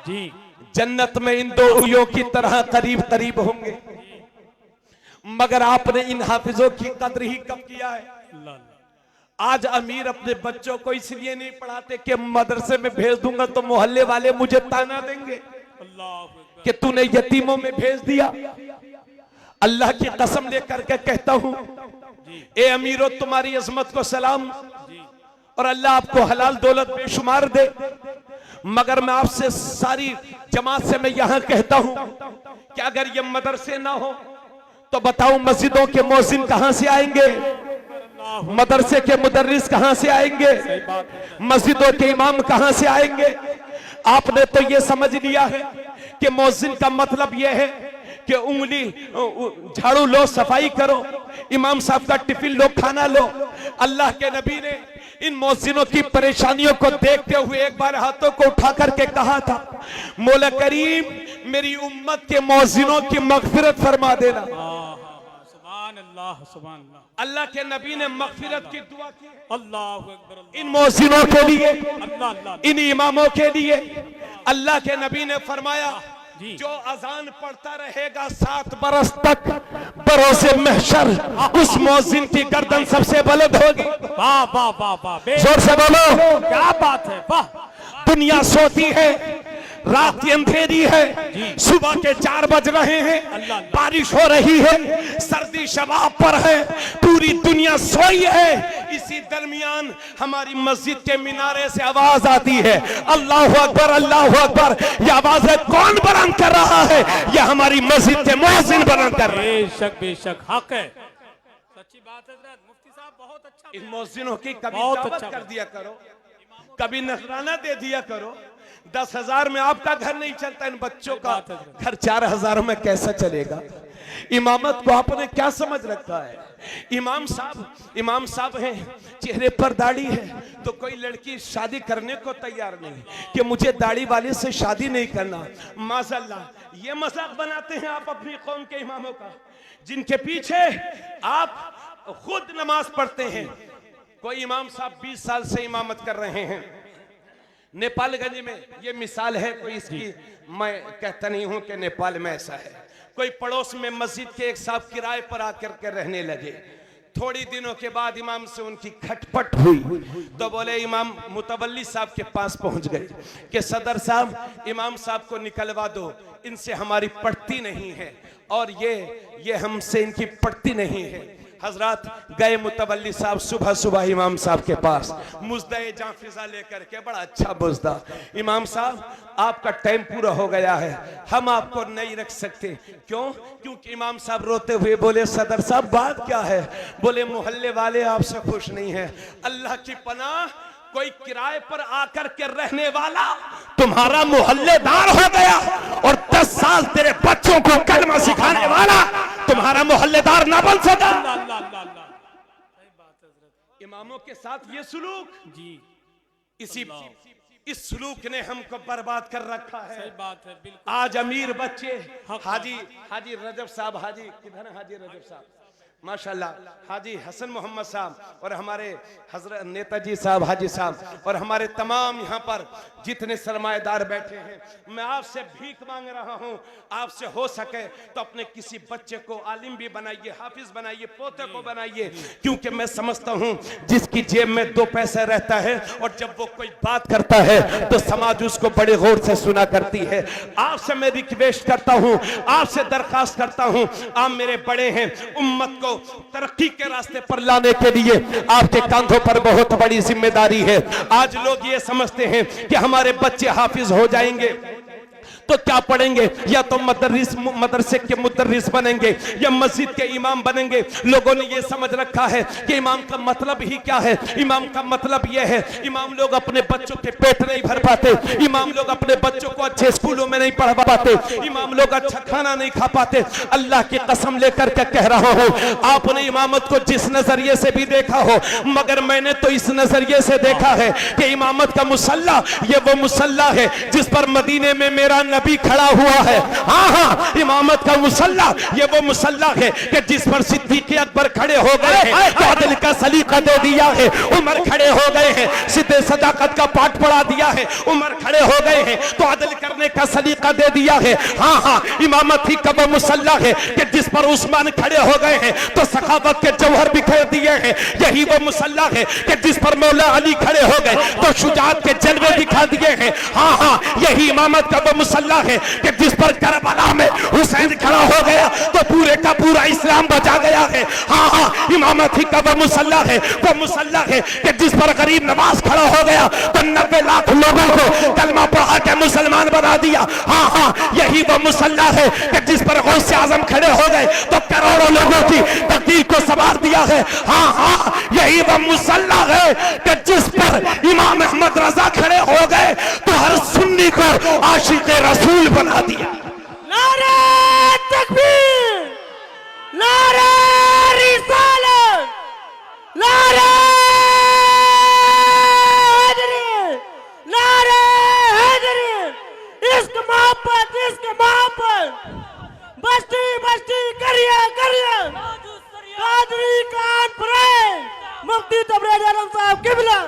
जी जन्नत में इन दो हुइयों की तरह करीब करीब होंगे। मगर आपने इन हाफिजों की कद्र ही कब किया है? आज अमीर अपने बच्चों को इसलिए नहीं पढ़ाते कि मदरसे में भेज दूंगा तो मोहल्ले वाले मुझे ताना देंगे कि तूने यतीमों में भेज दिया। अल्लाह की कसम लेकर के कहता हूं, ए अमीरों, तुम्हारी अजमत को सलाम और अल्लाह आपको हलाल दौलत बेशुमार दे। मगर मैं आपसे सारी जमात से मैं यहां कहता हूं कि अगर ये मदरसे ना हो तो बताओ मस्जिदों के मौजिन कहां से आएंगे? मदरसे के मुदर्रिस कहां से आएंगे? मस्जिदों के इमाम कहां से आएंगे? आपने तो ये समझ लिया है कि मौजिन का मतलब यह है कि उंगली झाड़ू लो, सफाई करो, इमाम साहब का टिफिन लो, खाना लो। अल्लाह के नबी ने इन मौजिनों की परेशानियों को देखते हुए एक बार हाथों को उठा करके कहा था, मौला करीम मेरी उम्मत के मौजिनों की मगफिरत फरमा देना। अल्लाह के नबी ने मगफिरत की दुआ की अल्लाह इन मौजिनों के लिए, इन इमामों के लिए। अल्लाह के नबी ने फरमाया, जो अजान पढ़ता रहेगा 7 बरस तक बरोसे महशर उस मौजिन की गर्दन सबसे बुलंद होगी। वाह वाह वाह वाह, जोर से बोलो, क्या बात है, वाह। दुनिया सोती है, रात की अंधेरी है, सुबह के 4 बज रहे हैं, बारिश हो रही है, सर्दी शबाब पर है, पूरी दुनिया सोई है। इसी दरमियान हमारी मस्जिद के मिनारे से आवाज आती है, अल्लाह अकबर अल्लाह अकबर। यह आवाज है कौन बुलंद कर रहा है? यह हमारी मस्जिद के मुअज्जिन बुलंद कर रहे हैं। बेशक बेशक हक है, सच्ची बात है। मुफ्ती साहब बहुत अच्छा, इन मुअज्जिनों की कभी बहुत दावत अच्छा कर दिया करो, कभी नजराना दे दिया करो। 10,000 में आपका घर नहीं चलता, इन बच्चों का घर 4,000 में कैसा चलेगा? इमामत को आपने क्या समझ रखा है? इमाम साहब हैं, चेहरे पर दाढ़ी है तो कोई लड़की शादी करने को तैयार नहीं कि मुझे दाढ़ी वाले से शादी नहीं करना। माज़अल्लाह, ये मजाक बनाते हैं आप अपनी कौम के इमामों का, जिनके पीछे आप खुद नमाज पढ़ते हैं। कोई इमाम साहब 20 साल से इमामत कर रहे हैं नेपालगंज में। ये मिसाल है, कोई इसकी मैं कहता नहीं हूं कि नेपाल में ऐसा है। कोई पड़ोस में मस्जिद के एक साहब किराए पर आकर के रहने लगे। थोड़ी दिनों के बाद इमाम से उनकी खटपट हुई तो बोले, इमाम मुतवल्ली साहब के पास पहुंच गए कि सदर साहब, इमाम साहब को निकलवा दो, इनसे हमारी पड़ती नहीं है और ये हमसे इनकी पड़ती नहीं है। हजरत गए मुतवल्ली साहब सुबह सुबह इमाम साहब के पास, मुजदे जाफिजा लेकर के, बड़ा अच्छा मुजदा, इमाम साहब आपका टाइम पूरा हो गया है, हम आपको नहीं रख सकते। क्यों? क्योंकि इमाम साहब रोते हुए बोले, सदर साहब बात क्या है? बोले, मोहल्ले वाले आपसे खुश नहीं है। अल्लाह की पनाह, कोई किराए पर आकर के रहने वाला तुम्हारा मोहल्लेदार हो गया और 10 साल तेरे बच्चों को कलमा सिखाने वाला तुम्हारा मोहल्लेदार ना बन सका। इमामों के साथ ये सुलूक, इस सुलूक ने हमको बर्बाद कर रखा है। सही बात है, बिल्कुल। आज अमीर बच्चे, हाजी रजब साहब, हाजी किधर है? हाजी रजब साहब माशाल्लाह, हाजी हसन मोहम्मद साहब और हमारे हजरत नेताजी साहब, हाजी साहब और हमारे तमाम यहाँ पर जितने सरमाएदार बैठे हैं, मैं आपसे भीख मांग रहा हूँ, आपसे हो सके तो अपने किसी बच्चे को आलिम भी बनाइए, हाफिज बनाइए, पोते को बनाइए। क्योंकि मैं समझता हूँ जिसकी जेब में 2 पैसे रहता है और जब वो कोई बात करता है तो समाज उसको बड़े गौर से सुना करती है। आपसे मैं रिक्वेस्ट करता हूँ, आपसे दरखास्त करता हूँ, आप मेरे बड़े हैं, उम्मत को तरक्की के रास्ते पर लाने के लिए आपके कंधों पर बहुत बड़ी जिम्मेदारी है। आज लोग ये समझते हैं कि हमारे बच्चे हाफिज हो जाएंगे तो क्या पढ़ेंगे, या तो मदरसे के मुदर्रिस बनेंगे या मस्जिद के इमाम बनेंगे। लोगों ने ये समझ रखा है कि इमाम का मतलब ही क्या है। इमाम का मतलब यह है, इमाम लोग अपने बच्चों के पेट नहीं भर पाते, इमाम लोग अपने बच्चों को अच्छे स्कूलों में नहीं पढ़ा पाते, इमाम लोग अच्छा खाना नहीं खा पाते। अल्लाह की कसम लेकर के कह रहा हूँ, आपने इमामत को जिस नजरिए से भी देखा हो, मगर मैंने तो इस नजरिए से देखा है कि इमामत का मुसल्ला ये वो मुसल्ला है जिस पर मदीने में मेरा नबी खड़ा हुआ है। हाँ हाँ, इमामत का मुसल्ला ये वो मुसल्ला है कि जिस पर सिद्दीक अकबर खड़े हो गए हैं तो अदल का सलीका दे दिया है, उमर खड़े हो गए हैं, सिद्दे सदाकत का पाठ पढ़ा दिया है, उमर खड़े हो गए हैं तो अदल करने का सलीका दे दिया है। हाँ हाँ, इमामत ही का वो मुसल्ला है कि जिस पर उस्मान खड़े हो गए हैं तो सखावत के जौहर बिखेर दिए हैं। यही वो मुसल्ला है कि जिस पर मौला अली खड़े हो गए तो शुजात के जलवे दिखा दिए हैं। हाँ हाँ, यही इमामत का वो मुसल्ला है कि जिस पर करबला में हुसैन खड़ा हो गया तो पूरे का पूरा इस्लाम बचा गया है। हाँ हाँ, इमामत ही का वो मुसल्ला है कि जिस पर गरीब नवाज खड़ा हो गया तो 90 लाख लोगों को कलमा पढ़ा के मुसलमान बना दिया। हाँ हाँ, यही वो मुसल्ला है कि जिस पर गौसे आजम खड़े हो गए तो करोड़ों लोगों की तकदीर को संवार दिया है। हाँ हाँ, यही वो मुसल्ला है कि जिस पर इमाम अहमद रजा खड़े हो गए तो हर सुन्नी को आशिक रसूल बना दिया। नारे तकबीर, नारे रिसालत, नारे हैदरी, नारे हैदरी, इश्क मोहब्बत, बस्ती बस्ती करिए कादरी कान पर मुफ्ती तबरेज आलम साहब किबला।